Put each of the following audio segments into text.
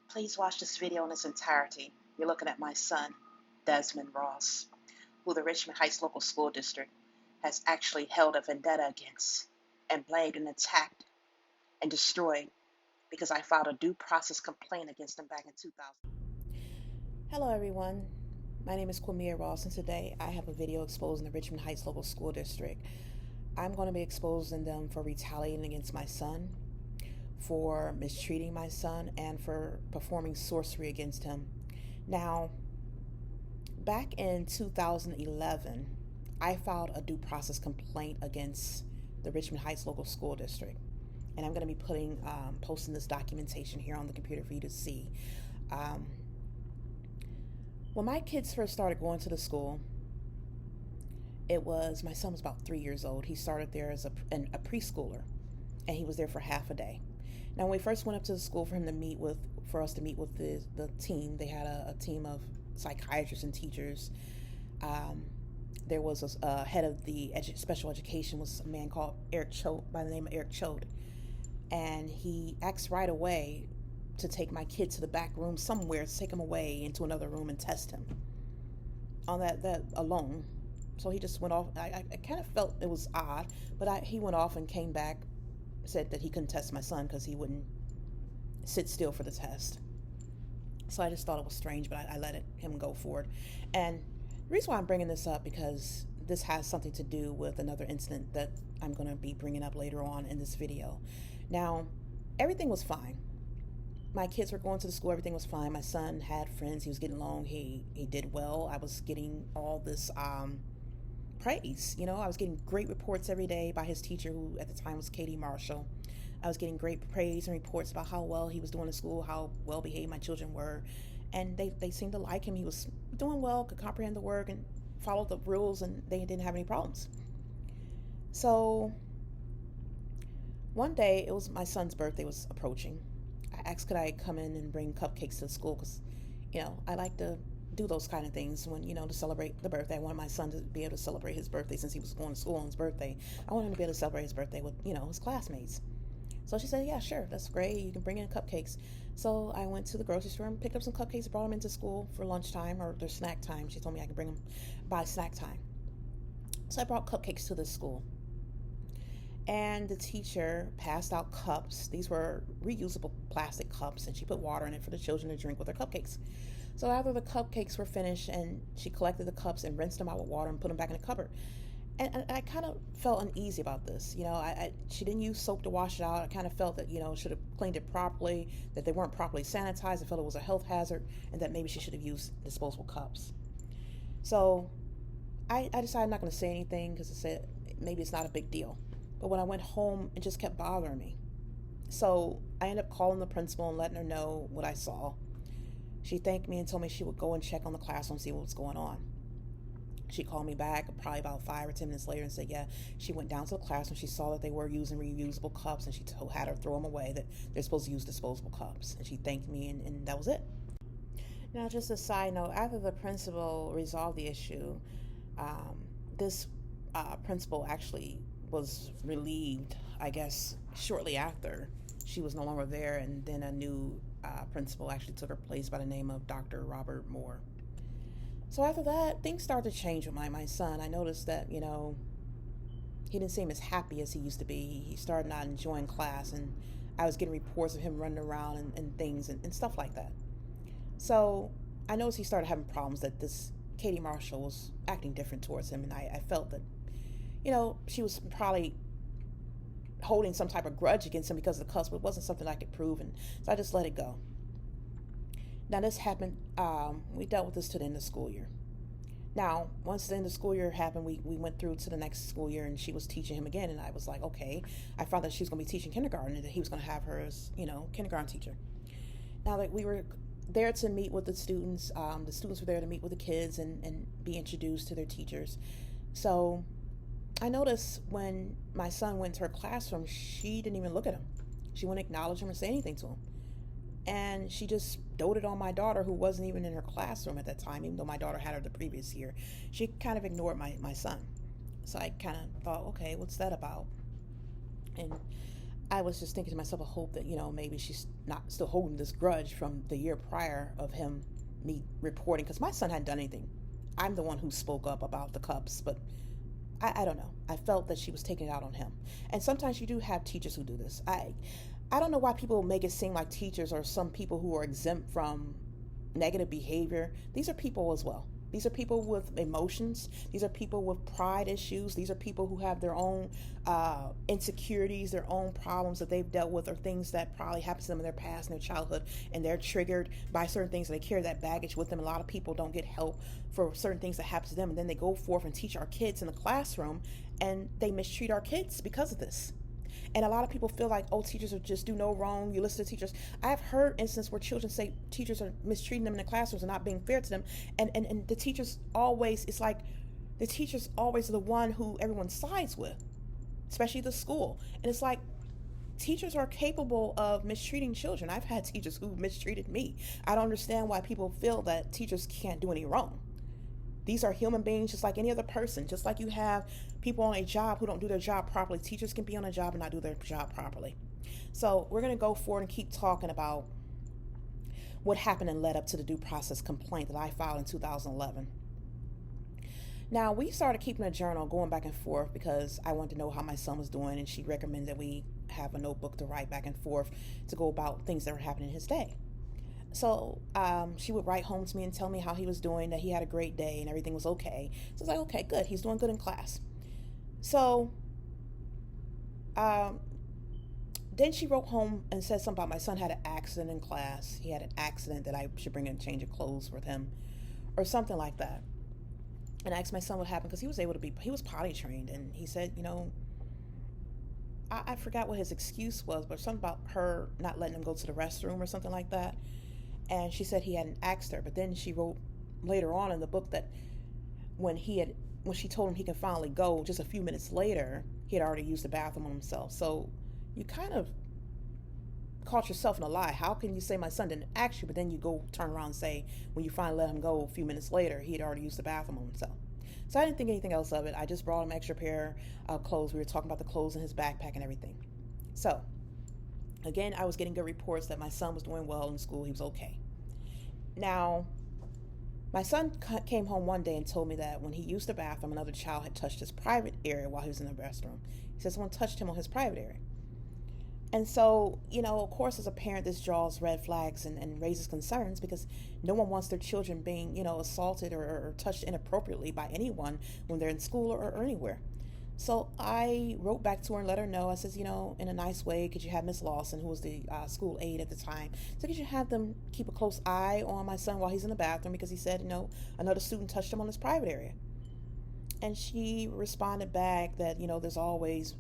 Please watch this video in its entirety. You're looking at my son, Desmond Ross, who the Richmond Heights Local School District has actually held a vendetta against and blamed and attacked and destroyed because I filed a due process complaint against him back in 2000. Hello, everyone. My name is Kwamia Ross, and today I have a video exposing the Richmond Heights Local School District. I'm going to be exposing them for retaliating against my son, for mistreating my son, and for performing sorcery against him. Now, back in 2011, I filed a due process complaint against the Richmond Heights Local School District. And I'm going to be posting this documentation here on the computer for you to see. When my kids first started going to the school, my son was about 3 years old. He started there as a preschooler, and he was there for half a day. Now, when we first went up to the school for us to meet with the team, they had a team of psychiatrists and teachers. There was a head of the special education, was a man called by the name of Eric Choate, and he asked right away to take my kid to the back room somewhere, to take him away into another room and test him on that alone. So he just went off. I kind of felt it was odd, but he went off and came back, said that he couldn't test my son because he wouldn't sit still for the test. So I just thought it was strange, but I let him go forward. And the reason why I'm bringing this up, because this has something to do with another incident that I'm going to be bringing up later on in this video. Now, everything was fine. My kids were going to the school, everything was fine. My son had friends, he was getting along, he did well. I was getting all this praise. I was getting great reports every day by his teacher, who at the time was Katie Marshall. I was getting great praise and reports about how well he was doing in school, how well behaved my children were. And they seemed to like him. He was doing well, could comprehend the work and followed the rules, and they didn't have any problems. So one day, it was my son's birthday was approaching. I asked could I come in and bring cupcakes to the school, because I like to do those kind of things when, to celebrate the birthday. I wanted my son to be able to celebrate his birthday since he was going to school on his birthday. I wanted him to be able to celebrate his birthday with, his classmates. So she said, yeah, sure, that's great. You can bring in cupcakes. So I went to the grocery store and picked up some cupcakes, brought them into school for lunchtime or their snack time. She told me I could bring them by snack time. So I brought cupcakes to the school. And the teacher passed out cups. These were reusable plastic cups, and she put water in it for the children to drink with their cupcakes. So after the cupcakes were finished, and she collected the cups and rinsed them out with water and put them back in the cupboard. And I kind of felt uneasy about this. She didn't use soap to wash it out. I kind of felt that, should have cleaned it properly, that they weren't properly sanitized. I felt it was a health hazard, and that maybe she should have used disposable cups. So I decided I'm not going to say anything, because I said maybe it's not a big deal. But when I went home, it just kept bothering me. So I ended up calling the principal and letting her know what I saw. She thanked me and told me she would go and check on the classroom and see what was going on. She called me back probably about 5 or 10 minutes later and said, yeah, she went down to the classroom. She saw that they were using reusable cups, and she had her throw them away, that they're supposed to use disposable cups. And she thanked me, and that was it. Now, just a side note, after the principal resolved the issue, this principal actually was relieved, I guess, shortly after. She was no longer there, and then a new principal actually took her place by the name of Dr. Robert Moore. So after that, things started to change with my son. I noticed that, he didn't seem as happy as he used to be. He started not enjoying class, and I was getting reports of him running around and things and stuff like that. So I noticed he started having problems, that this Katie Marshall was acting different towards him, and I felt that, she was probably holding some type of grudge against him because of the cuss, but it wasn't something I could prove, and so I just let it go. Now, this happened, we dealt with this to the end of the school year. Now, once the end of the school year happened, we went through to the next school year, and she was teaching him again, and I was like, okay. I found that she was going to be teaching kindergarten, and that he was going to have her as, kindergarten teacher. Now, that we were there to meet with the students were there to meet with the kids and be introduced to their teachers. So I noticed when my son went to her classroom, she didn't even look at him. She wouldn't acknowledge him or say anything to him. And she just doted on my daughter, who wasn't even in her classroom at that time, even though my daughter had her the previous year. She kind of ignored my son. So I kind of thought, okay, what's that about? And I was just thinking to myself, I hope that, maybe she's not still holding this grudge from the year prior of me reporting, because my son hadn't done anything. I'm the one who spoke up about the cups, but I don't know. I felt that she was taking it out on him. And sometimes you do have teachers who do this. I don't know why people make it seem like teachers are some people who are exempt from negative behavior. These are people as well. These are people with emotions. These are people with pride issues. These are people who have their own insecurities, their own problems that they've dealt with, or things that probably happened to them in their past, in their childhood, and they're triggered by certain things, and they carry that baggage with them. A lot of people don't get help for certain things that happen to them, and then they go forth and teach our kids in the classroom, and they mistreat our kids because of this. And a lot of people feel like, oh, teachers are just do no wrong. You listen to teachers. I've heard instances where children say teachers are mistreating them in the classrooms and not being fair to them. And the teachers always, it's like the teachers always are the one who everyone sides with, especially the school. And it's like teachers are capable of mistreating children. I've had teachers who mistreated me. I don't understand why people feel that teachers can't do any wrong. These are human beings just like any other person. Just like you have people on a job who don't do their job properly. Teachers can be on a job and not do their job properly. So we're going to go forward and keep talking about what happened and led up to the due process complaint that I filed in 2011. Now, we started keeping a journal, going back and forth, because I wanted to know how my son was doing, and she recommended that we have a notebook to write back and forth to go about things that were happening in his day. So she would write home to me and tell me how he was doing, that he had a great day and everything was okay. So I was like, okay, good. He's doing good in class. So then she wrote home and said something about my son had an accident in class. He had an accident that I should bring in a change of clothes with him or something like that. And I asked my son what happened, because he was potty trained. And he said, I forgot what his excuse was, but something about her not letting him go to the restroom or something like that. And she said he hadn't asked her. But then she wrote later on in the book that when she told him he could finally go, just a few minutes later, he had already used the bathroom on himself. So you kind of caught yourself in a lie. How can you say my son didn't ask you, but then you go turn around and say when you finally let him go a few minutes later, he had already used the bathroom on himself? So I didn't think anything else of it. I just brought him an extra pair of clothes. We were talking about the clothes in his backpack and everything. So again, I was getting good reports that my son was doing well in school. He was okay. Now, my son came home one day and told me that when he used the bathroom, another child had touched his private area while he was in the restroom. He said someone touched him on his private area. And so, of course, as a parent, this draws red flags and raises concerns, because no one wants their children being, assaulted or touched inappropriately by anyone when they're in school or anywhere. So I wrote back to her and let her know. I says, in a nice way, could you have Miss Lawson, who was the school aide at the time, so could you have them keep a close eye on my son while he's in the bathroom, because he said, another student touched him on his private area. And she responded back that, there's always,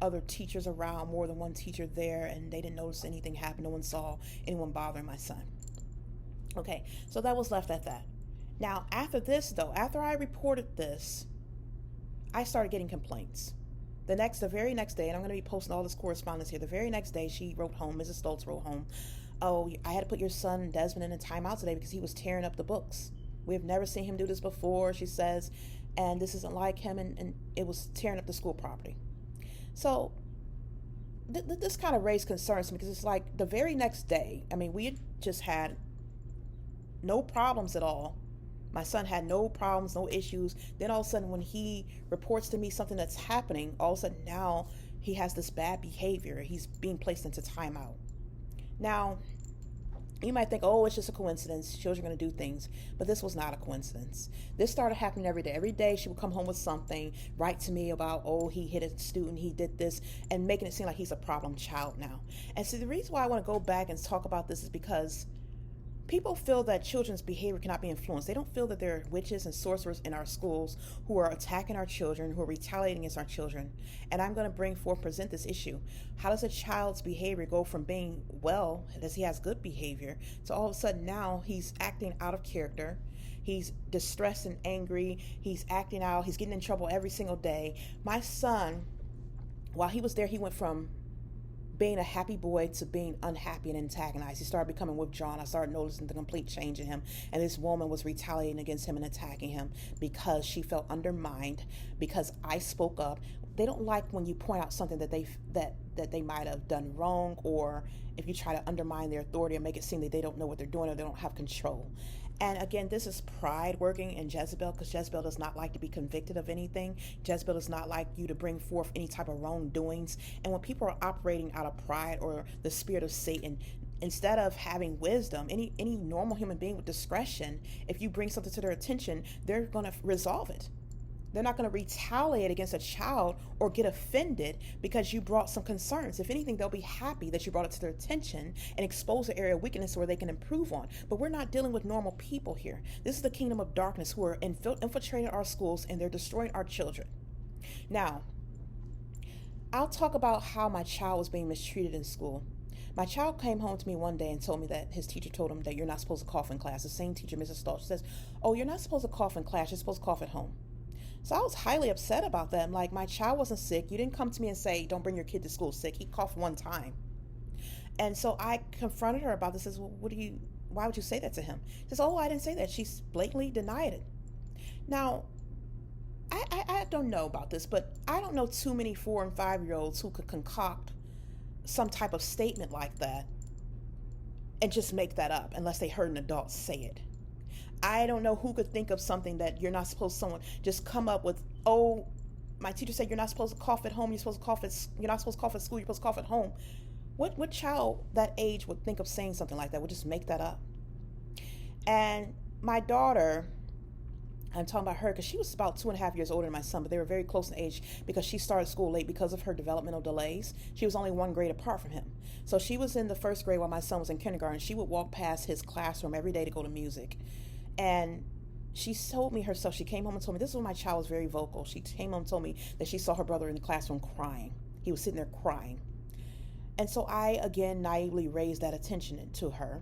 other teachers around, more than one teacher there, and they didn't notice anything happen. No one saw anyone bothering my son. Okay, so that was left at that. Now, after this, though, after I reported this, I started getting complaints. The very next day, and I'm going to be posting all this correspondence here, the very next day, she wrote home, Mrs. Stoltz wrote home, oh, I had to put your son, Desmond, in a timeout today because he was tearing up the books. We have never seen him do this before, she says, and this isn't like him, and it was tearing up the school property. So this kind of raised concerns to me, because it's like the very next day, we had just had no problems at all. My son had no problems, no issues. Then all of a sudden, when he reports to me something that's happening, all of a sudden now he has this bad behavior. He's being placed into timeout. Now, you might think, oh, it's just a coincidence. Children are going to do things. But this was not a coincidence. This started happening every day. Every day she would come home with something, write to me about, oh, he hit a student, he did this, and making it seem like he's a problem child now. And so the reason why I want to go back and talk about this is because people feel that children's behavior cannot be influenced. They don't feel that there are witches and sorcerers in our schools who are attacking our children, who are retaliating against our children. And I'm going to present this issue. How does a child's behavior go from being well, as he has good behavior, to all of a sudden now he's acting out of character? He's distressed and angry. He's acting out. He's getting in trouble every single day. My son, while he was there, he went from being a happy boy to being unhappy and antagonized. He started becoming withdrawn. I started noticing the complete change in him. And this woman was retaliating against him and attacking him because she felt undermined, because I spoke up. they don't like when you point out something that they might have done wrong, or if you try to undermine their authority and make it seem that they don't know what they're doing or they don't have control. And again, this is pride working in Jezebel, because Jezebel does not like to be convicted of anything. Jezebel does not like you to bring forth any type of wrongdoings. And when people are operating out of pride or the spirit of Satan, instead of having wisdom, any normal human being with discretion, if you bring something to their attention, they're going to resolve it. They're not going to retaliate against a child or get offended because you brought some concerns. If anything, they'll be happy that you brought it to their attention and expose the area of weakness where they can improve on. But we're not dealing with normal people here. This is the kingdom of darkness who are infiltrating our schools, and they're destroying our children. Now, I'll talk about how my child was being mistreated in school. My child came home to me one day and told me that his teacher told him that you're not supposed to cough in class. The same teacher, Mrs. Stoltz, says, "Oh, you're not supposed to cough in class. You're supposed to cough at home." So I was highly upset about that. I'm like, my child wasn't sick. You didn't come to me and say, don't bring your kid to school sick. He coughed one time. And so I confronted her about this. I says, well, why would you say that to him? She says, oh, I didn't say that. She blatantly denied it. Now, I don't know about this, but I don't know too many 4 and 5-year-olds who could concoct some type of statement like that and just make that up unless they heard an adult say it. I don't know who could think of something that you're not supposed to, someone just come up with, oh, my teacher said you're not supposed to cough at home, you're not supposed to cough at school, you're supposed to cough at home. What child that age would think of saying something like that, would just make that up? And my daughter, I'm talking about her because she was about 2.5 years older than my son, but they were very close in age because she started school late because of her developmental delays. She was only 1 grade apart from him. So she was in the 1st grade while my son was in kindergarten. She would walk past his classroom every day to go to music. And she told me herself, she came home and told me, this is when my child was very vocal. She came home and told me that she saw her brother in the classroom crying. He was sitting there crying. And so I, again, naively raised that attention to her.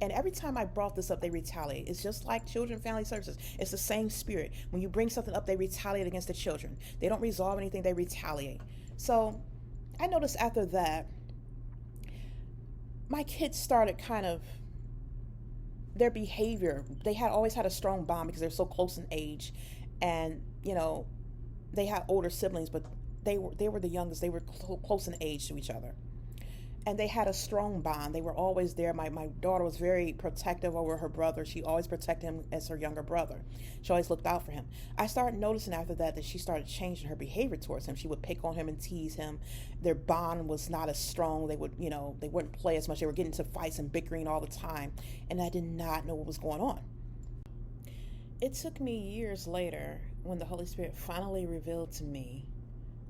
And every time I brought this up, they retaliate. It's just like Children and Family Services. It's the same spirit. When you bring something up, they retaliate against the children. They don't resolve anything, they retaliate. So I noticed after that, my kids started kind of, their behavior, they had always had a strong bond because they're so close in age. And, they had older siblings, but they were the youngest. They were close in age to each other. And they had a strong bond. They were always there. My daughter was very protective over her brother. She always protected him as her younger brother. She always looked out for him. I started noticing after that she started changing her behavior towards him. She would pick on him and tease him. Their bond was not as strong. They would, they wouldn't play as much. They were getting into fights and bickering all the time. And I did not know what was going on. It took me years later when the Holy Spirit finally revealed to me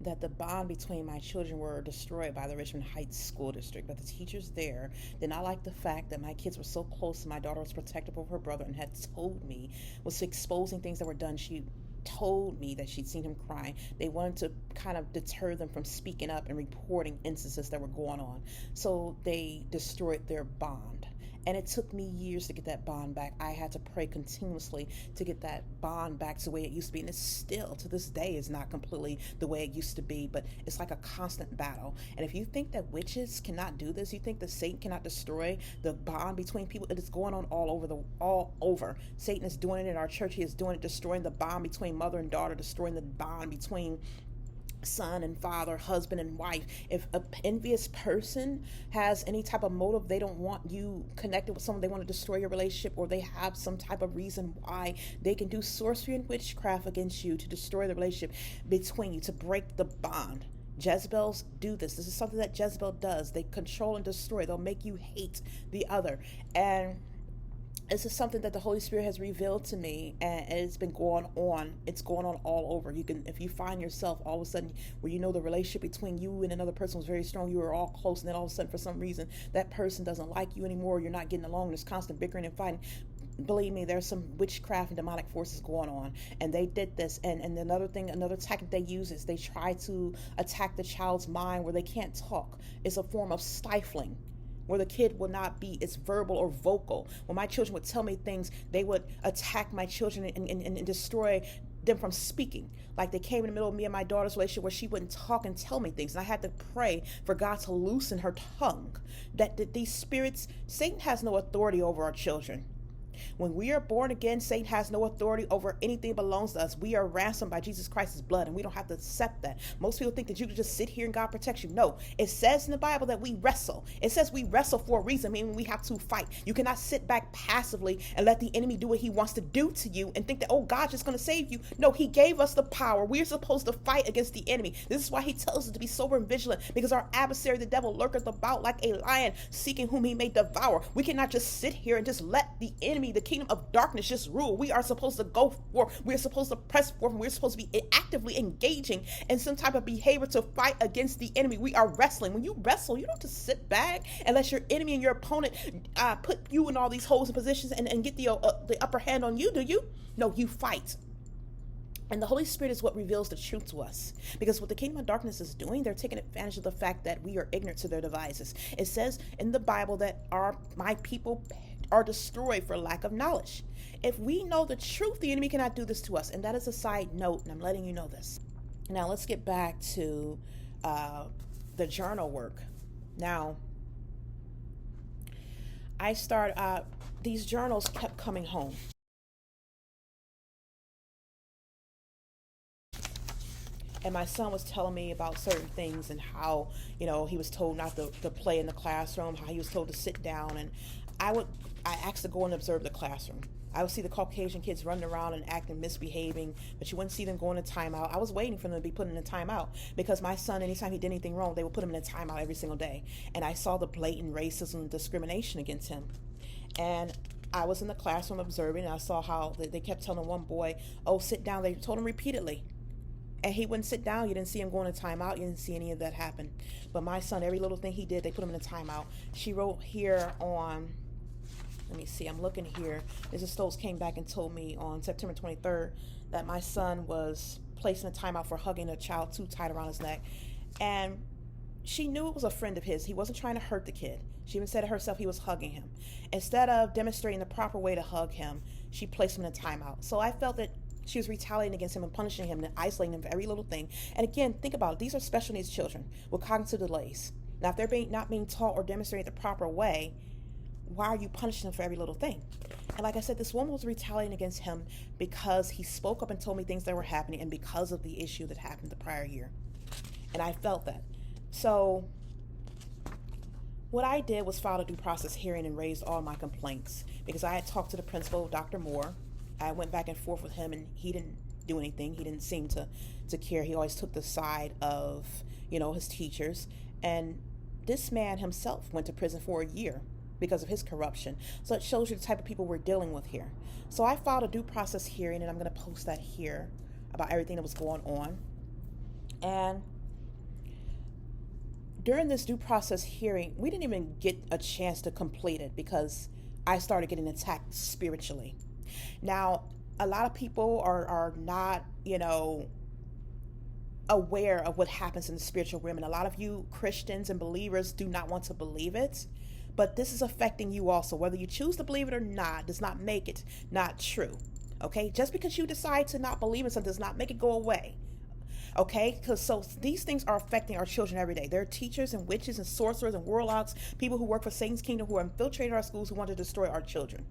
that the bond between my children were destroyed by the Richmond Heights School District. But the teachers there did not like the fact that my kids were so close and my daughter was protective of her brother and had told me, was exposing things that were done. She told me that she'd seen him crying. They wanted to kind of deter them from speaking up and reporting instances that were going on. So they destroyed their bond. And it took me years to get that bond back. I had to pray continuously to get that bond back to the way it used to be. And it's still, to this day, is not completely the way it used to be, but it's like a constant battle. And if you think that witches cannot do this, you think that Satan cannot destroy the bond between people, it is going on all over. Satan is doing it in our church. He is doing it, destroying the bond between mother and daughter, destroying the bond between son and father, husband and wife. If an envious person has any type of motive, they don't want you connected with someone, they want to destroy your relationship, or they have some type of reason why they can do sorcery and witchcraft against you to destroy the relationship between you, to break the bond. Jezebels do this. This is something that Jezebel does. They control and destroy. They'll make you hate the other. And this is something that the Holy Spirit has revealed to me, and it's been going on. It's going on all over. You can, if you find yourself all of a sudden where the relationship between you and another person was very strong, you were all close, and then all of a sudden for some reason that person doesn't like you anymore, you're not getting along, there's constant bickering and fighting. Believe me, there's some witchcraft and demonic forces going on, and they did this. And another tactic they use is they try to attack the child's mind where they can't talk. It's a form of stifling, where the kid will not be as verbal or vocal. When my children would tell me things, they would attack my children and destroy them from speaking. Like they came in the middle of me and my daughter's relationship where she wouldn't talk and tell me things. And I had to pray for God to loosen her tongue. That these spirits, Satan has no authority over our children. When we are born again, Satan has no authority over anything that belongs to us. We are ransomed by Jesus Christ's blood, and we don't have to accept that. Most people think that you can just sit here and God protects you. No, it says in the Bible that we wrestle. It says we wrestle for a reason, meaning we have to fight. You cannot sit back passively and let the enemy do what he wants to do to you and think that, oh, God's just going to save you. No, he gave us the power. We're supposed to fight against the enemy. This is why he tells us to be sober and vigilant, because our adversary, the devil, lurketh about like a lion, seeking whom he may devour. We cannot just sit here and just let the enemy, the kingdom of darkness, just rule. We are supposed to go forth. We're supposed to press forth, and we're supposed to be actively engaging in some type of behavior to fight against the enemy. We are wrestling. When you wrestle, you don't just sit back and let your enemy and your opponent put you in all these holes and positions and get the upper hand on you, do you? No, you fight. And the Holy Spirit is what reveals the truth to us. Because what the kingdom of darkness is doing, they're taking advantage of the fact that we are ignorant to their devices. It says in the Bible that my people are destroyed for lack of knowledge. If we know the truth, the enemy cannot do this to us. And that is a side note, and I'm letting you know this. Now, let's get back to the journal work. Now, these journals kept coming home. And my son was telling me about certain things and how, he was told not to play in the classroom, how he was told to sit down. And I asked to go and observe the classroom. I would see the Caucasian kids running around and acting, misbehaving, but you wouldn't see them going to timeout. I was waiting for them to be put in a timeout because my son, anytime he did anything wrong, they would put him in a timeout every single day. And I saw the blatant racism and discrimination against him. And I was in the classroom observing, and I saw how they kept telling one boy, oh, sit down. They told him repeatedly. And he wouldn't sit down. You didn't see him going to timeout. You didn't see any of that happen. But my son, every little thing he did, they put him in a timeout. She wrote here on, let me see, I'm looking here. Mrs. Stokes came back and told me on September 23rd that my son was placed in a timeout for hugging a child too tight around his neck. And she knew it was a friend of his. He wasn't trying to hurt the kid. She even said to herself he was hugging him. Instead of demonstrating the proper way to hug him, she placed him in a timeout. So I felt that she was retaliating against him and punishing him and isolating him for every little thing. And again, think about it. These are special needs children with cognitive delays. Now, if they're not being taught or demonstrated the proper way, why are you punishing them for every little thing? And like I said, this woman was retaliating against him because he spoke up and told me things that were happening and because of the issue that happened the prior year. And I felt that. So what I did was file a due process hearing and raised all my complaints because I had talked to the principal, Dr. Moore. I went back and forth with him, and he didn't do anything. He didn't seem to care. He always took the side of, his teachers. And this man himself went to prison for a year because of his corruption. So it shows you the type of people we're dealing with here. So I filed a due process hearing, and I'm going to post that here about everything that was going on. And during this due process hearing, we didn't even get a chance to complete it because I started getting attacked spiritually. Now, a lot of people are not, aware of what happens in the spiritual realm. And a lot of you Christians and believers do not want to believe it. But this is affecting you also. Whether you choose to believe it or not does not make it not true. Okay? Just because you decide to not believe in something does not make it go away. Okay? So these things are affecting our children every day. There are teachers and witches and sorcerers and warlocks, people who work for Satan's kingdom who are infiltrating our schools who want to destroy our children.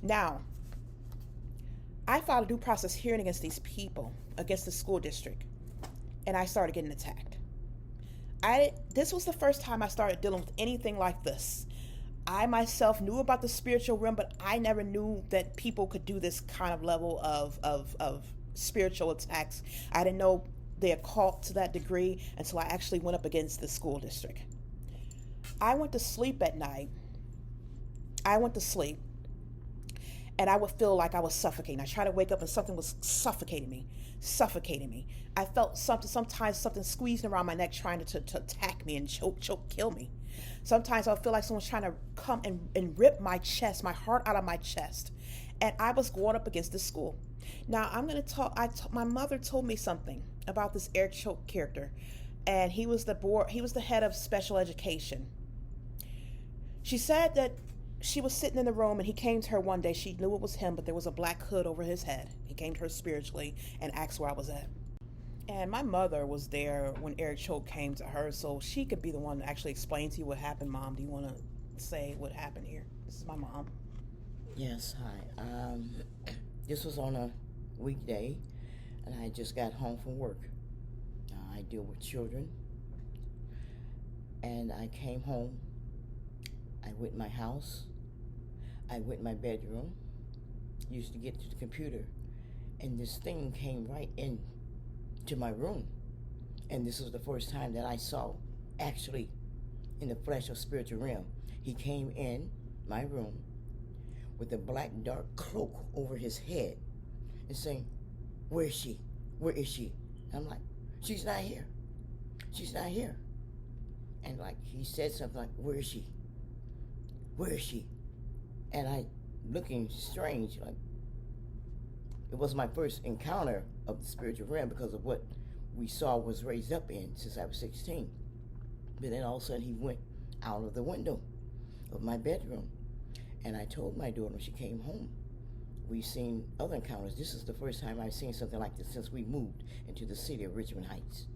Now, I filed a due process hearing against these people, against the school district, and I started getting attacked. This was the first time I started dealing with anything like this. I myself knew about the spiritual realm, but I never knew that people could do this kind of level of spiritual attacks. I didn't know the occult to that degree until I actually went up against the school district. I went to sleep at night. And I would feel like I was suffocating. I tried to wake up and something was suffocating me. I felt sometimes something squeezing around my neck trying to attack me and choke, kill me. Sometimes I feel like someone's trying to come and rip my chest, my heart out of my chest. And I was going up against this school. Now I'm going to talk, my mother told me something about this Eric Choke character. And he was the head of special education. She said that she was sitting in the room and he came to her one day. She knew it was him, but there was a black hood over his head. He came to her spiritually and asked where I was at. And my mother was there when Eric Choke came to her, so she could be the one to actually explain to you what happened. Mom, do you want to say what happened here? This is my mom. Yes, hi. This was on a weekday, and I just got home from work. I deal with children, and I came home. I went in my house. I went in my bedroom. Used to get to the computer, and this thing came right in to my room. And this was the first time that I saw, actually, in the flesh of spiritual realm. He came in my room with a black dark cloak over his head and saying, "Where is she? Where is she?" And I'm like, "She's not here. She's not here." And like he said something like, "Where is she? Where is she?" And I, looking strange, like it was my first encounter of the spiritual realm because of what we saw was raised up in since I was 16. But then all of a sudden he went out of the window of my bedroom. And I told my daughter when she came home, we've seen other encounters. This is the first time I've seen something like this since we moved into the city of Richmond Heights.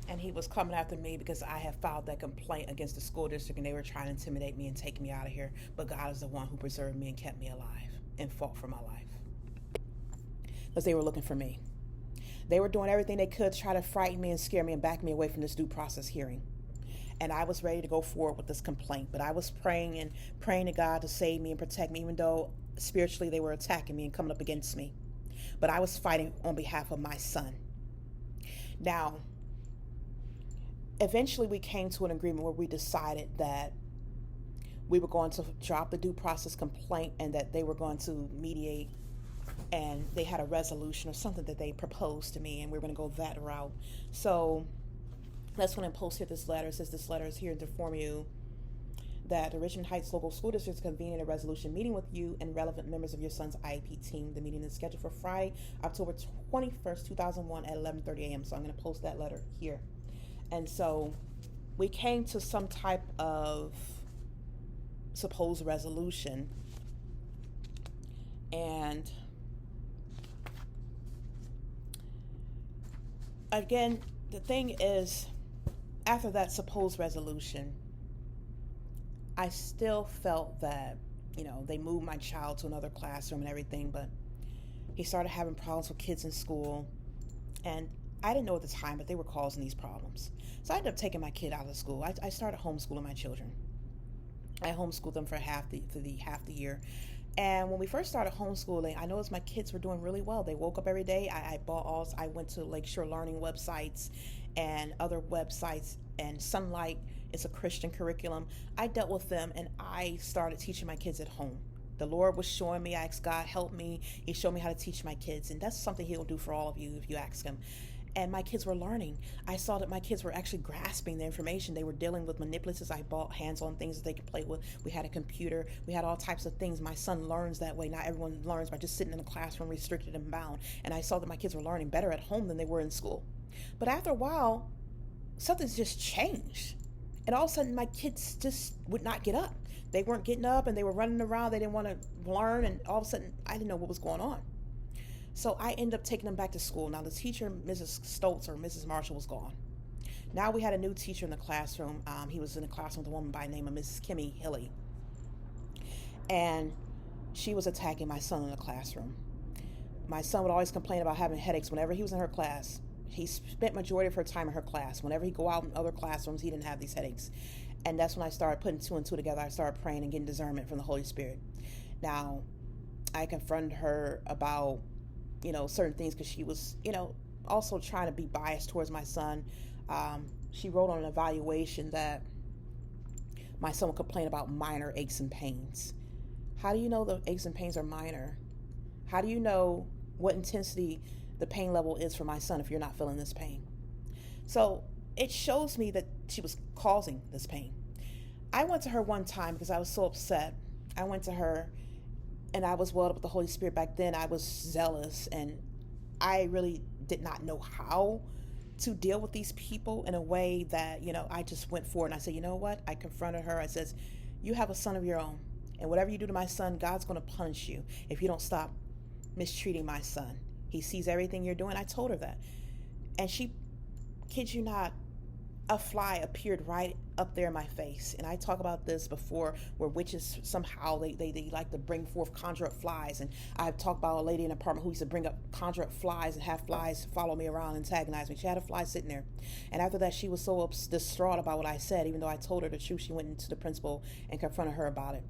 And he was coming after me because I had filed that complaint against the school district and they were trying to intimidate me and take me out of here. But God is the one who preserved me and kept me alive and fought for my life. Because they were looking for me. They were doing everything they could to try to frighten me and scare me and back me away from this due process hearing. And I was ready to go forward with this complaint. But I was praying to God to save me and protect me, even though spiritually they were attacking me and coming up against me. But I was fighting on behalf of my son. Now, eventually we came to an agreement where we decided that we were going to drop the due process complaint and that they were going to mediate, and they had a resolution or something that they proposed to me, and we were going to go that route. So that's when I posted this letter. It says this letter is here to inform you that the Richmond Heights Local School District is convening a resolution meeting with you and relevant members of your son's IEP team. The meeting is scheduled for Friday, October 21st, 2001 at 11:30 a.m. So I'm going to post that letter here. And so we came to some type of supposed resolution. And again, the thing is, after that supposed resolution, I still felt that, they moved my child to another classroom and everything, but he started having problems with kids in school. And I didn't know at the time, but they were causing these problems. So I ended up taking my kid out of school. I started homeschooling my children. I homeschooled them for half the year. And when we first started homeschooling, I noticed my kids were doing really well. They woke up every day. I went to Lakeshore Learning websites and other websites, and Sunlight is a Christian curriculum. I dealt with them and I started teaching my kids at home. The Lord was showing me. I asked God, help me. He showed me how to teach my kids. And that's something He'll do for all of you if you ask Him. And my kids were learning. I saw that my kids were actually grasping the information. They were dealing with manipulatives. I bought hands-on things that they could play with. We had a computer. We had all types of things. My son learns that way. Not everyone learns by just sitting in a classroom restricted and bound. And I saw that my kids were learning better at home than they were in school. But after a while, something's just changed. And all of a sudden, my kids just would not get up. They weren't getting up and they were running around. They didn't want to learn. And all of a sudden, I didn't know what was going on. So I ended up taking them back to school. Now the teacher, Mrs. Stoltz or Mrs. Marshall, was gone. Now we had a new teacher in the classroom. He was in the classroom with a woman by the name of Mrs. Kimmy Hilly. And she was attacking my son in the classroom. My son would always complain about having headaches whenever he was in her class. He spent majority of her time in her class. Whenever he'd go out in other classrooms, he didn't have these headaches. And that's when I started putting two and two together. I started praying and getting discernment from the Holy Spirit. Now, I confronted her about certain things because she was, also trying to be biased towards my son. She wrote on an evaluation that my son would complain about minor aches and pains. How do you know the aches and pains are minor? How do you know what intensity the pain level is for my son if you're not feeling this pain? So it shows me that she was causing this pain. I went to her one time because I was so upset. I went to her and I was welled up with the Holy Spirit. Back then I was zealous and I really did not know how to deal with these people in a way that, I just went forward and I said, you know what? I confronted her. I says, you have a son of your own, and whatever you do to my son, God's going to punish you if you don't stop mistreating my son. He sees everything you're doing. I told her that. And she, kid you not, a fly appeared right up there in my face. And I talk about this before, where witches somehow they like to bring forth, conjure up flies. And I've talked about a lady in an apartment who used to bring up, conjure up flies and have flies follow me around and antagonize me. She had a fly sitting there. And after that, she was so distraught about what I said. Even though I told her the truth, she went into the principal and confronted her about it.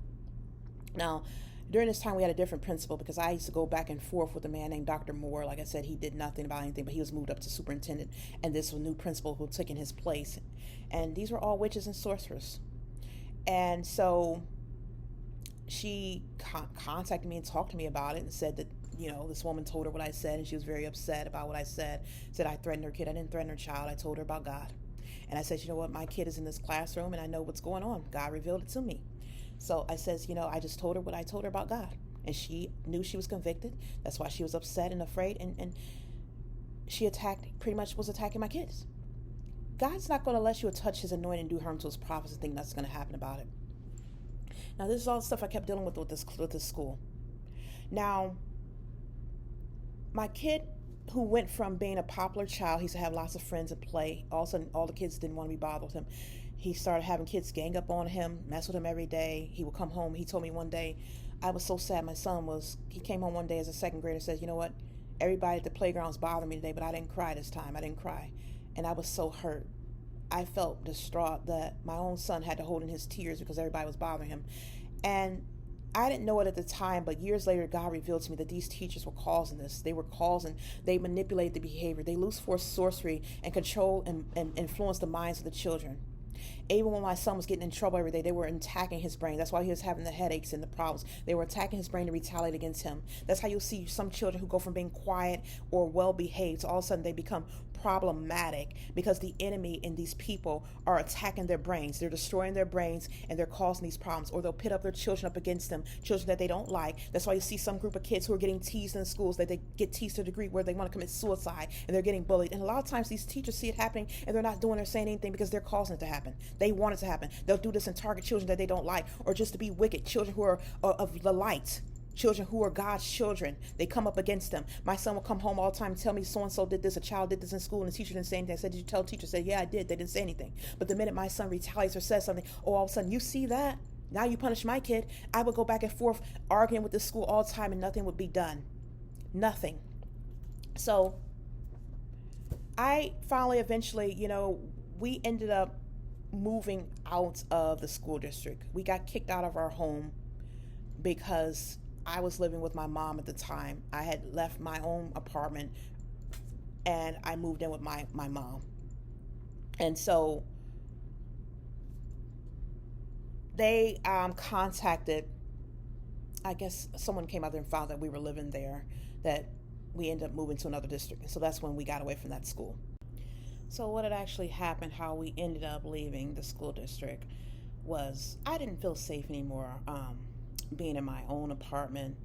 Now, during this time, we had a different principal, because I used to go back and forth with a man named Dr. Moore. Like I said, he did nothing about anything, but he was moved up to superintendent, and this was a new principal who took in his place. And these were all witches and sorcerers. And so she contacted me and talked to me about it and said that, this woman told her what I said, and she was very upset about what I said. Said I threatened her kid. I didn't threaten her child. I told her about God. And I said, you know what? My kid is in this classroom, and I know what's going on. God revealed it to me. So I says, I just told her what I told her about God. And she knew she was convicted. That's why she was upset and afraid. And she pretty much was attacking my kids. God's not going to let you touch his anointing and do harm to his prophets and think that's going to happen about it. Now, this is all the stuff I kept dealing with this school. Now, my kid, who went from being a popular child, he used to have lots of friends and play. All of a sudden, all the kids didn't want to be bothered with him. He started having kids gang up on him, mess with him every day. He would come home. He told me one day, I was so sad. He came home one day as a second grader, says, you know what? Everybody at the playground's bothering me today, but I didn't cry this time. I didn't cry. And I was so hurt. I felt distraught that my own son had to hold in his tears because everybody was bothering him. And I didn't know it at the time, but years later, God revealed to me that these teachers were causing this. They manipulated the behavior. They loose force sorcery and control and influence the minds of the children. Even when my son was getting in trouble every day, they were attacking his brain. That's why he was having the headaches and the problems. They were attacking his brain to retaliate against him. That's how you'll see some children who go from being quiet or well-behaved to all of a sudden they become problematic, because the enemy and these people are attacking their brains. They're destroying their brains, and they're causing these problems. Or they'll pit up their children up against them, children that they don't like. That's why you see some group of kids who are getting teased in schools, that they get teased to a degree where they want to commit suicide, and they're getting bullied. And a lot of times these teachers see it happening, and they're not doing or saying anything because they're causing it to happen. They want it to happen. They'll do this and target children that they don't like, or just to be wicked, children who are of the light. Children who are God's children, they come up against them. My son will come home all the time and tell me so-and-so did this, a child did this in school, and the teacher didn't say anything. I said, did you tell the teacher? I said, yeah, I did. They didn't say anything. But the minute my son retaliates or says something, all of a sudden, you see that? Now you punish my kid. I would go back and forth arguing with this school all the time, and nothing would be done. Nothing. So I finally, eventually, we ended up moving out of the school district. We got kicked out of our home because I was living with my mom at the time. I had left my own apartment and I moved in with my mom. And so they contacted, I guess someone came out there and found that we were living there, that we ended up moving to another district. And so that's when we got away from that school. So what had actually happened, how we ended up leaving the school district, was I didn't feel safe anymore being in my own apartment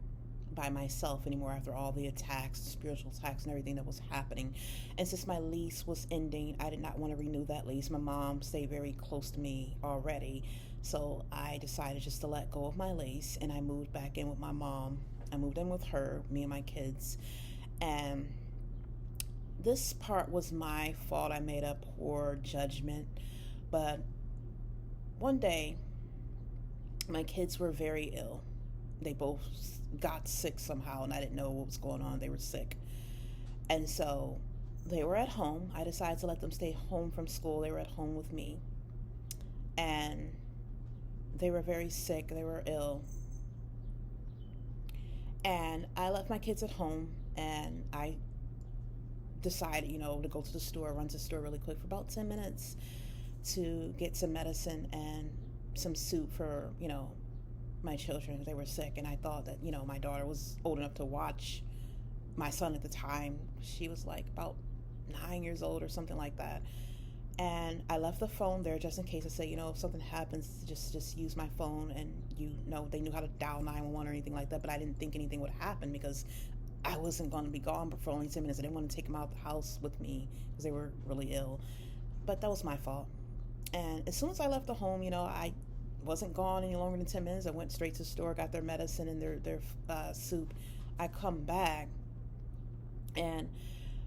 by myself anymore after all the attacks, spiritual attacks and everything that was happening. And since my lease was ending, I did not want to renew that lease. My mom stayed very close to me already, so I decided just to let go of my lease, and I moved back in with my mom. I moved in with her, me and my kids, and this part was my fault. I made a poor judgment, but one day my kids were very ill. They both got sick somehow, and I didn't know what was going on. They were sick. And so they were at home. I decided to let them stay home from school. They were at home with me. And they were very sick. They were ill. And I left my kids at home, and I decided, to go to the store, run to the store really quick for about 10 minutes to get some medicine and some soup for, my children. They were sick, and I thought that, my daughter was old enough to watch my son at the time. She was like about 9 years old or something like that. And I left the phone there just in case. I said, if something happens, just use my phone. And they knew how to dial 911 or anything like that, but I didn't think anything would happen because I wasn't going to be gone for only 10 minutes. I didn't want to take them out of the house with me because they were really ill. But that was my fault. And as soon as I left the home, I wasn't gone any longer than 10 minutes. I went straight to the store, got their medicine and their soup. I come back, and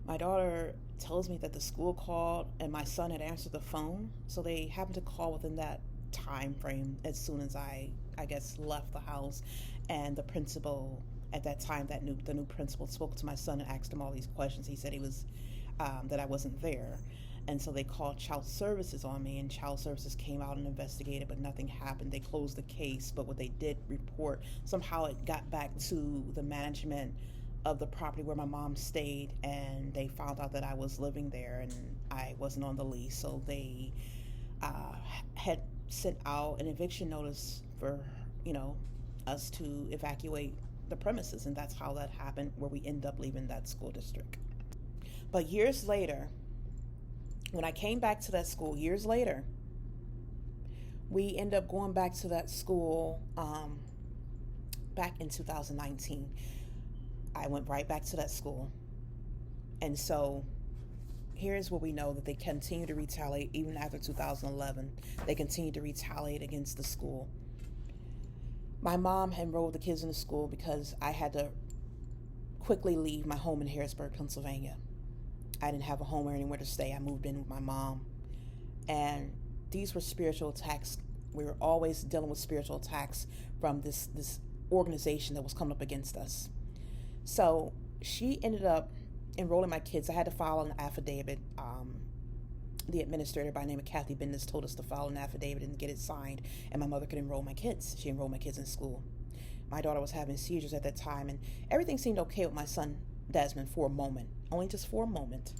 My daughter tells me that the school called and my son had answered the phone, so they happened to call within that time frame as soon as I guess left the house. And the principal at that time, the new principal, spoke to my son and asked him all these questions. He said he was that I wasn't there. And so they called child services on me, and child services came out and investigated, but nothing happened. They closed the case, but what they did report, somehow it got back to the management of the property where my mom stayed, and they found out that I was living there and I wasn't on the lease. So they had sent out an eviction notice for, us to evacuate the premises, and that's how that happened, where we end up leaving that school district. But years later, when I came back to that school, years later, we end up going back to that school back in 2019. I went right back to that school. And so here's what we know, that they continue to retaliate even after 2011. They continue to retaliate against the school. My mom enrolled the kids in the school because I had to quickly leave my home in Harrisburg, Pennsylvania. I didn't have a home or anywhere to stay. I moved in with my mom. And these were spiritual attacks. We were always dealing with spiritual attacks from this organization that was coming up against us. So she ended up enrolling my kids. I had to file an affidavit. The administrator by the name of Kathy Bendis told us to file an affidavit and get it signed, and my mother could enroll my kids. She enrolled my kids in school. My daughter was having seizures at that time, and everything seemed okay with my son Desmond for a moment, only just for a moment.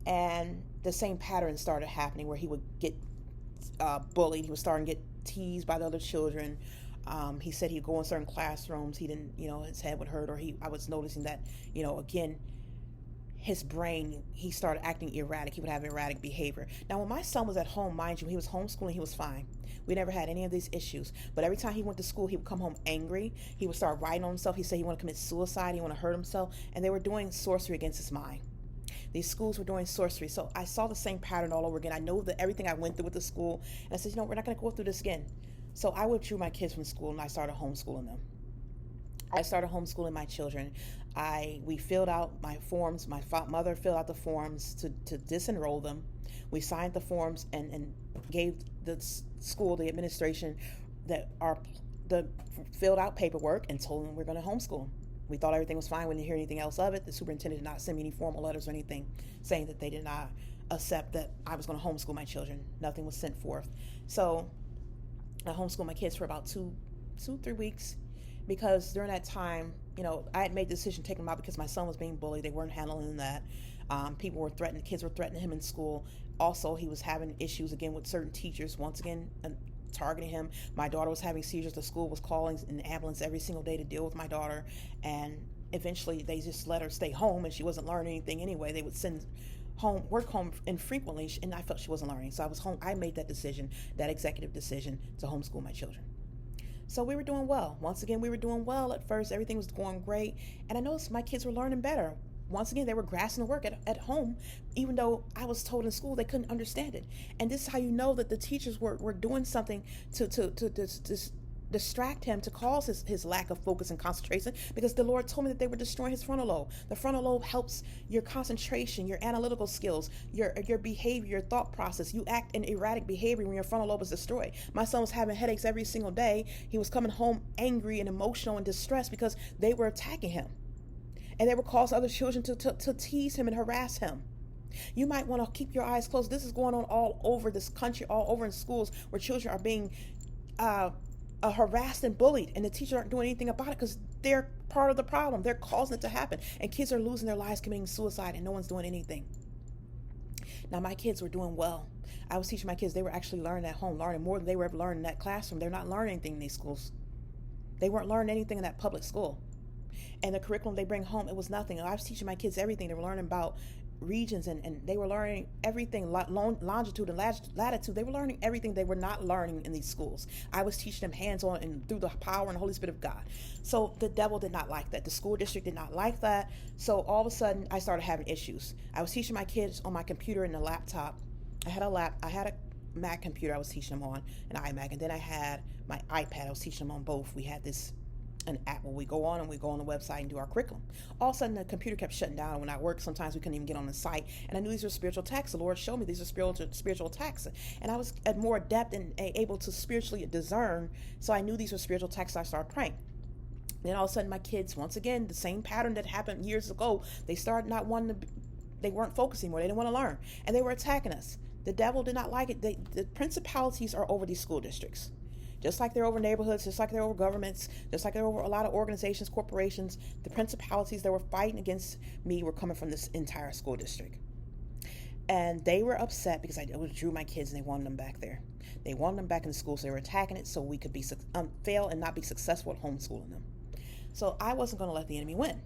And the same pattern started happening, where he would get bullied. He was starting to get teased by the other children. He said he'd go in certain classrooms. He didn't, his head would hurt, or I was noticing that, again, his brain, he started acting erratic. He would have erratic behavior. Now, when my son was at home, mind you, he was homeschooling, he was fine. We never had any of these issues. But every time he went to school, he would come home angry. He would start writing on himself. He said he wanted to commit suicide. He wanted to hurt himself. And they were doing sorcery against his mind. These schools were doing sorcery. So I saw the same pattern all over again. I know that everything I went through with the school. And I said, we're not going to go through this again. So I withdrew my kids from school, and I started homeschooling them. I started homeschooling my children. We filled out my forms. My mother filled out the forms to disenroll them. We signed the forms and gave the school, the administration, the filled out paperwork, and told them we're going to homeschool. We thought everything was fine. We didn't hear anything else of it. The superintendent did not send me any formal letters or anything saying that they did not accept that I was going to homeschool my children. Nothing was sent forth. So I homeschooled my kids for about 2-3 weeks, because during that time, I had made the decision to take them out because my son was being bullied. They weren't handling that. People were threatening, kids were threatening him in school. Also, he was having issues again with certain teachers, once again, targeting him. My daughter was having seizures. The school was calling an ambulance every single day to deal with my daughter. And eventually they just let her stay home, and she wasn't learning anything anyway. They would send work home infrequently, and I felt she wasn't learning. So I was home. I made that decision, that executive decision, to homeschool my children. So we were doing well. Once again, we were doing well at first. Everything was going great. And I noticed my kids were learning better. Once again, they were grasping the work at home, even though I was told in school they couldn't understand it. And this is how you know that the teachers were doing something to distract him, to cause his lack of focus and concentration, because the Lord told me that they were destroying his frontal lobe. The frontal lobe helps your concentration, your analytical skills, your behavior, your thought process. You act in erratic behavior when your frontal lobe is destroyed. My son was having headaches every single day. He was coming home angry and emotional and distressed because they were attacking him. And they would cause other children to tease him and harass him. You might want to keep your eyes closed. This is going on all over this country, all over in schools, where children are being harassed and bullied, and the teachers aren't doing anything about it because they're part of the problem. They're causing it to happen, and kids are losing their lives, committing suicide, and no one's doing anything. Now, my kids were doing well. I was teaching my kids. They were actually learning at home, learning more than they were ever learning in that classroom. They're not learning anything in these schools. They weren't learning anything in that public school. And the curriculum they bring home, it was nothing. I was teaching my kids everything. They were learning about regions, and they were learning everything, longitude and latitude. They were learning everything they were not learning in these schools. I was teaching them hands-on and through the power and the Holy Spirit of God. So the devil did not like that. The school district did not like that. So all of a sudden, I started having issues. I was teaching my kids on my computer and the laptop. I had a Mac computer I was teaching them on, an iMac, and then I had my iPad. I was teaching them on both. We had this an app where we go on and we go on the website and do our curriculum. All of a sudden, the computer kept shutting down. When I worked, sometimes we couldn't even get on the site. And I knew these were spiritual attacks. The Lord showed me these are spiritual attacks. And I was more adept and able to spiritually discern. So I knew these were spiritual attacks. So I started praying. Then all of a sudden, my kids, once again, the same pattern that happened years ago, they started not wanting to, they weren't focusing more. They didn't want to learn. And they were attacking us. The devil did not like it. The principalities are over these school districts. Just like they're over neighborhoods, just like they're over governments, just like they're over a lot of organizations, corporations, the principalities that were fighting against me were coming from this entire school district. And they were upset because I withdrew my kids and they wanted them back there. They wanted them back in the school, so they were attacking it so we could be fail and not be successful at homeschooling them. So I wasn't going to let the enemy win.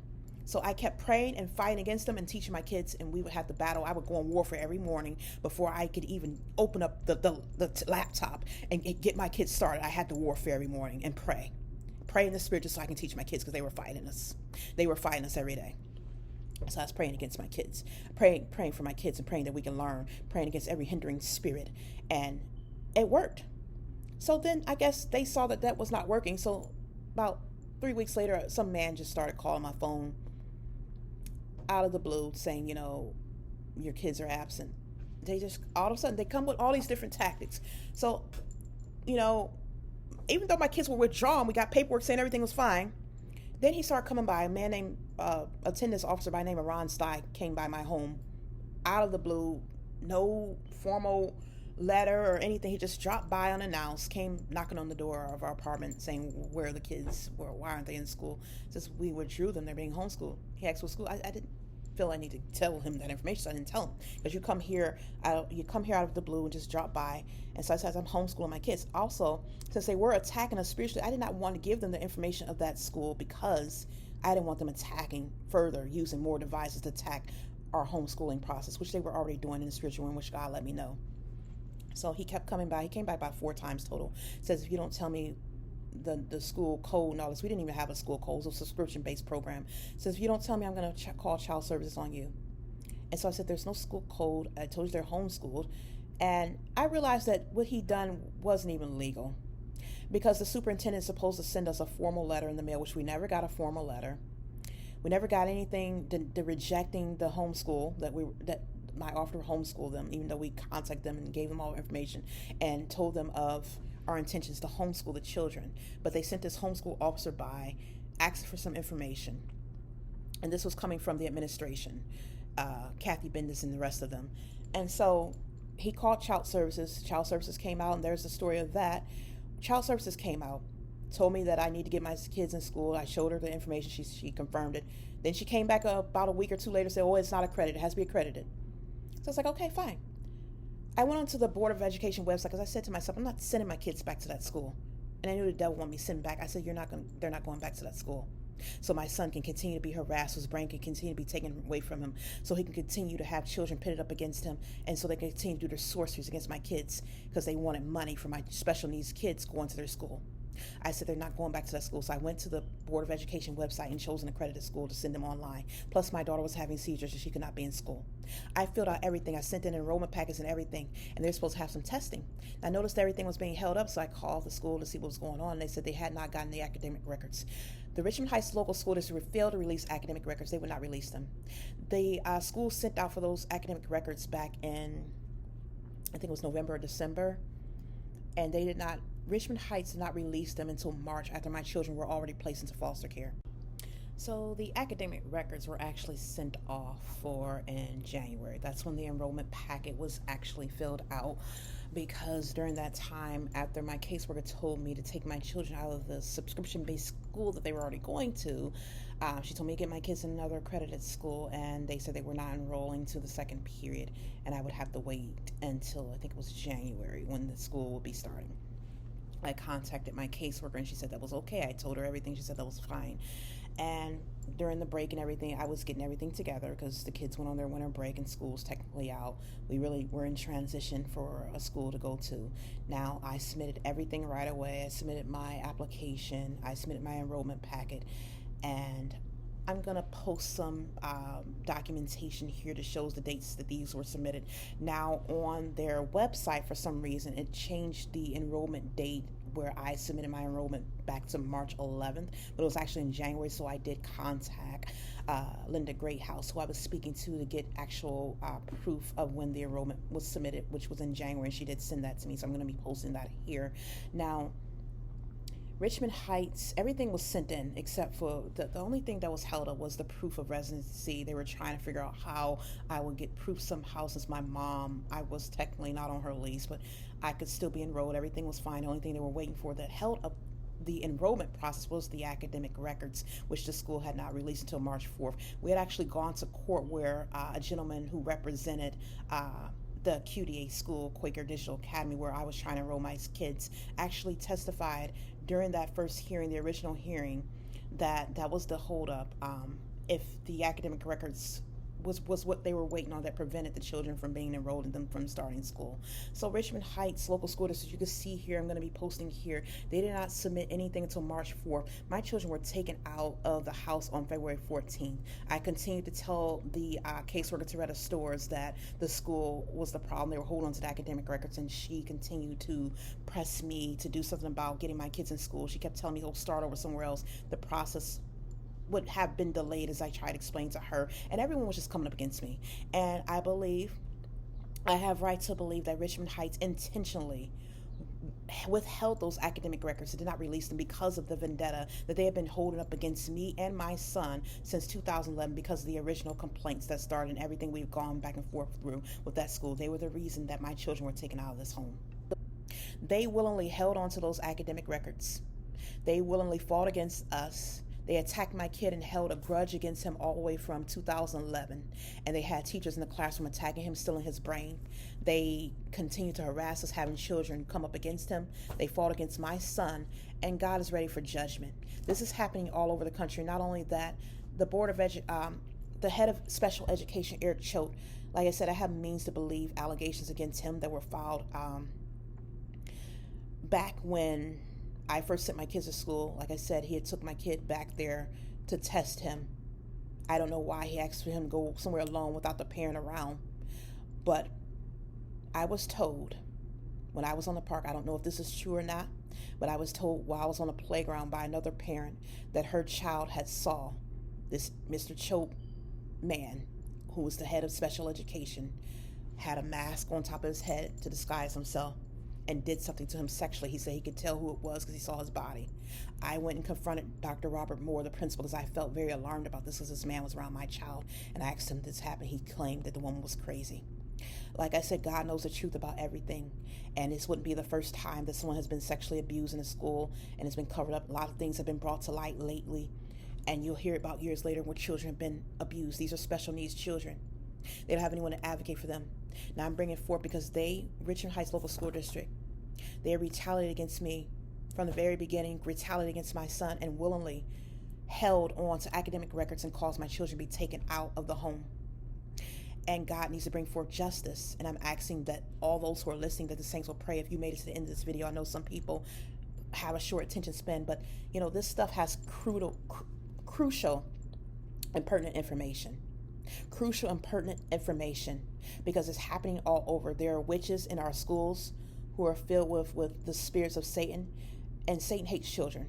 So I kept praying and fighting against them and teaching my kids, and we would have to battle. I would go on warfare every morning before I could even open up the laptop and get my kids started. I had to warfare every morning and pray in the spirit just so I can teach my kids, because they were fighting us. They were fighting us every day. So I was praying against my kids, praying for my kids and praying that we can learn, praying against every hindering spirit, and it worked. So then I guess they saw that was not working. So about 3 weeks later, some man just started calling my phone out of the blue saying, your kids are absent. They just, all of a sudden, they come with all these different tactics. So, even though my kids were withdrawn, we got paperwork saying everything was fine. Then he started coming by. A man named, attendance officer by the name of Ron Stein came by my home out of the blue. No formal letter or anything. He just dropped by unannounced, came knocking on the door of our apartment saying, where are the kids? Why aren't they in school? Says we withdrew them. They're being homeschooled. He asked what school. I didn't feel I need to tell him that information, so I didn't tell him. Because you come here out of the blue and just drop by. And so I said, I'm homeschooling my kids. Also, since they were attacking us spiritually, I did not want to give them the information of that school because I didn't want them attacking further, using more devices to attack our homeschooling process, which they were already doing in the spiritual realm, which God let me know. So he kept coming by. He came by about 4 times total. Says, if you don't tell me the school code and all this, we didn't even have a school code. It was a subscription-based program. Says, if you don't tell me, I'm going to call child services on you. And so I said, there's no school code. I told you they're homeschooled. And I realized that what he'd done wasn't even legal, because the superintendent is supposed to send us a formal letter in the mail, which we never got a formal letter. We never got anything rejecting the homeschool that my offer to homeschool them, even though we contacted them and gave them all information and told them of our intentions to homeschool the children. But they sent this homeschool officer by, asking for some information. And this was coming from the administration, Kathy Bendis and the rest of them. And so he called child services. Child services came out, and there's the story of that. Child services came out, told me that I need to get my kids in school. I showed her the information. She confirmed it. Then she came back about a week or 2 later and said, it's not accredited. It has to be accredited. So I was like, okay, fine. I went onto the Board of Education website because I said to myself, I'm not sending my kids back to that school. And I knew the devil wanted me to send back. I said, they're not going back to that school. So my son can continue to be harassed, his brain can continue to be taken away from him, so he can continue to have children pitted up against him, and so they can continue to do their sorceries against my kids because they wanted money for my special needs kids going to their school. I said, they're not going back to that school. So I went to the Board of Education website and chose an accredited school to send them online. Plus, my daughter was having seizures and she could not be in school. I filled out everything. I sent in enrollment packets and everything, and they're supposed to have some testing. I noticed everything was being held up, so I called the school to see what was going on, and they said they had not gotten the academic records. The Richmond Heights local school district failed to release academic records. They would not release them. The school sent out for those academic records back in, I think it was November or December, and they did not. Richmond Heights did not release them until March, after my children were already placed into foster care. So the academic records were actually sent off for in January. That's when the enrollment packet was actually filled out, because during that time, after my caseworker told me to take my children out of the subscription-based school that they were already going to, she told me to get my kids in another accredited school, and they said they were not enrolling to the second period, and I would have to wait until, I think it was January, when the school would be starting. I contacted my caseworker, and she said that was okay. I told her everything. She said that was fine. And during the break and everything, I was getting everything together because the kids went on their winter break and school's technically out. We really were in transition for a school to go to. Now, I submitted everything right away. I submitted my application. I submitted my enrollment packet. And I'm going to post some documentation here that shows the dates that these were submitted. Now, on their website, for some reason, it changed the enrollment date where I submitted my enrollment back to March 11th, but it was actually in January, so I did contact Linda Greathouse, who I was speaking to get actual proof of when the enrollment was submitted, which was in January. She did send that to me, so I'm going to be posting that here. Now, Richmond Heights, everything was sent in except for the only thing that was held up was the proof of residency. They were trying to figure out how I would get proof somehow, since my mom, I was technically not on her lease, but I could still be enrolled. Everything was fine. The only thing they were waiting for that held up the enrollment process was the academic records, which the school had not released until March 4th. We had actually gone to court where a gentleman who represented the QDA school, Quaker Digital Academy, where I was trying to enroll my kids, actually testified during that first hearing, the original hearing, that was the holdup. If the academic records was what they were waiting on, that prevented the children from being enrolled in them from starting school. So Richmond Heights local school district, you can see here, I'm going to be posting here, they did not submit anything until March 4th. My children were taken out of the house on February 14th. I continued to tell the caseworker, Toretta Stores, that the school was the problem. They were holding on to the academic records, and she continued to press me to do something about getting my kids in school. She kept telling me, "Oh, start over somewhere else." The process would have been delayed, as I tried to explain to her, and everyone was just coming up against me. And I believe, I have right to believe, that Richmond Heights intentionally withheld those academic records and did not release them because of the vendetta that they have been holding up against me and my son since 2011, because of the original complaints that started and everything we've gone back and forth through with that school. They were the reason that my children were taken out of this home. They willingly held on to those academic records. They willingly fought against us. They attacked my kid and held a grudge against him all the way from 2011. And they had teachers in the classroom attacking him, stealing his brain. They continued to harass us, having children come up against him. They fought against my son, and God is ready for judgment. This is happening all over the country. Not only that, the head of special education, Eric Choate, like I said, I have means to believe allegations against him that were filed back when I first sent my kids to school. Like I said, he had took my kid back there to test him. I don't know why he asked for him to go somewhere alone without the parent around. But I was told when I was on the park, I don't know if this is true or not, but I was told while I was on the playground by another parent that her child had saw this Mr. Choate man, who was the head of special education, had a mask on top of his head to disguise himself, and did something to him sexually. He said he could tell who it was because he saw his body. I went and confronted Dr. Robert Moore, the principal, because I felt very alarmed about this, because this man was around my child, and I asked him if this happened. He claimed that the woman was crazy. Like I said, God knows the truth about everything, and this wouldn't be the first time that someone has been sexually abused in a school, and it's been covered up. A lot of things have been brought to light lately, and you'll hear about years later where children have been abused. These are special needs children. They don't have anyone to advocate for them. Now I'm bringing it forth because Richmond Heights Local School District, they retaliated against me from the very beginning, retaliated against my son, and willingly held on to academic records and caused my children to be taken out of the home. And God needs to bring forth justice. And I'm asking that all those who are listening, that the saints will pray. If you made it to the end of this video, I know some people have a short attention span, but this stuff has crucial and pertinent information. Crucial and pertinent information, because it's happening all over. There are witches in our schools who are filled with the spirits of Satan, and Satan hates children.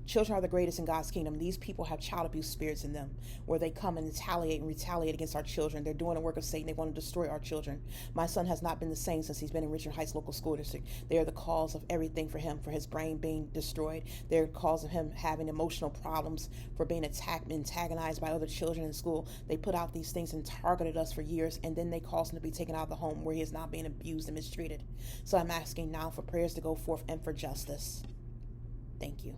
Children are the greatest in God's kingdom. These people have child abuse spirits in them, where they come and retaliate against our children. They're doing the work of Satan. They want to destroy our children. My son has not been the same since he's been in Richmond Heights Local School District. They are the cause of everything for him, for his brain being destroyed. They're the cause of him having emotional problems, for being attacked, antagonized by other children in school. They put out these things and targeted us for years, and then they caused him to be taken out of the home where he is now being abused and mistreated. So I'm asking now for prayers to go forth and for justice. Thank you.